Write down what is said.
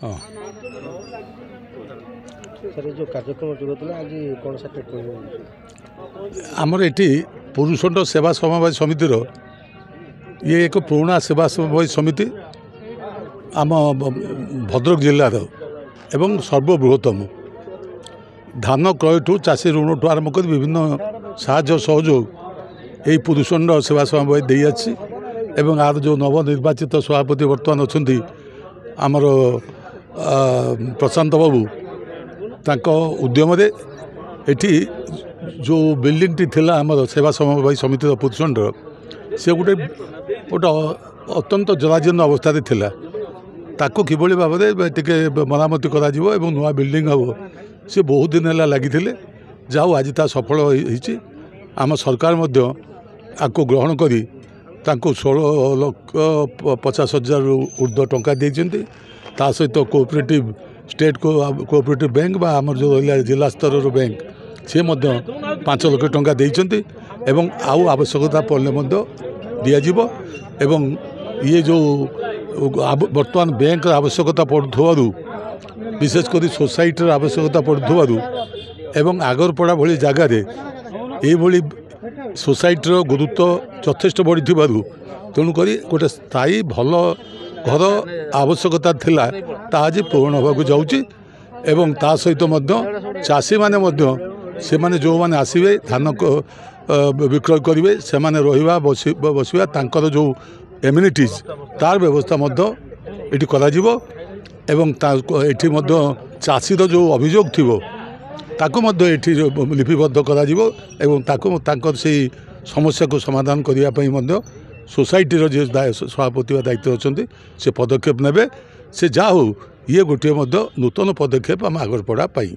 हाँ सर जो कार्यक्रम जोगला आज कौन सा आमर ये पुरुषोत्तम सेवा समवाय समितिर ये एक पुराना सेवा समवाय समिति आम भद्रक जिलार एवं सर्वबृहत्तम धान क्रय ठू चाषी ऋण ठू आरंभ कर विभिन्न साहाय्य सहयोग यही पुरुषोत्तम सेवा समवाय दे आछि एवं आर जो नवनिर्वाचित सभापति बर्तमान अच्छा आमर प्रशांत बाबू तांको उद्यम एठी जो बिल्डिंग टी थिला आमर सेवा समवाय समिति पुरुषोत्तम से गोटे अत्यंत जराजीर्ण अवस्था थिला ताको किभली भाव में टिके मरामती करा जिवो एवं नुआ बिल्डिंग हम से बहुत दिन है लगी जाऊ आज ता सफल होईची आम सरकार मध्य आपको ग्रहण करी तांको 16,50,000 ऊर्ध्व टंका देइछन्ती ता सहित कोऑपरेटिव स्टेट कोऑपरेटिव बैंक बा आमर जो जिला स्तर बैंक से 5 लाख टंका देइछन्ती एवं आउ आवश्यकता पड़ने दिज्व एवं ये जो बर्तमान बैंक आवश्यकता पड़ुवु विशेषकर सोसाइटर आवश्यकता पड़ुवु एवं आगरपड़ा भली जगार ये सोसाइटर गुरुत्व यथेष्ट बढ़ी तेणुक गोटे स्थायी भल घर आवश्यकता थिला ता आज पूर्ण होगा जाऊँगी एवं ता सहित चाषी से माने जो माने आसवे धान विक्रय करेंगे से रहा बसवा तांकर जो एम्यूनिटीज तार व्यवस्था ये करा एवं चाषीर जो अभियोग थी ताको ये लिपिबद्ध करा एवं से समस्या को समाधान करने सोसाइटीर जे सभापति दायित्व अच्छा से पदक्षेप नेबे से जा हो ये गोटे नूतन पदक्षेप आम आगरपड़ा पाई।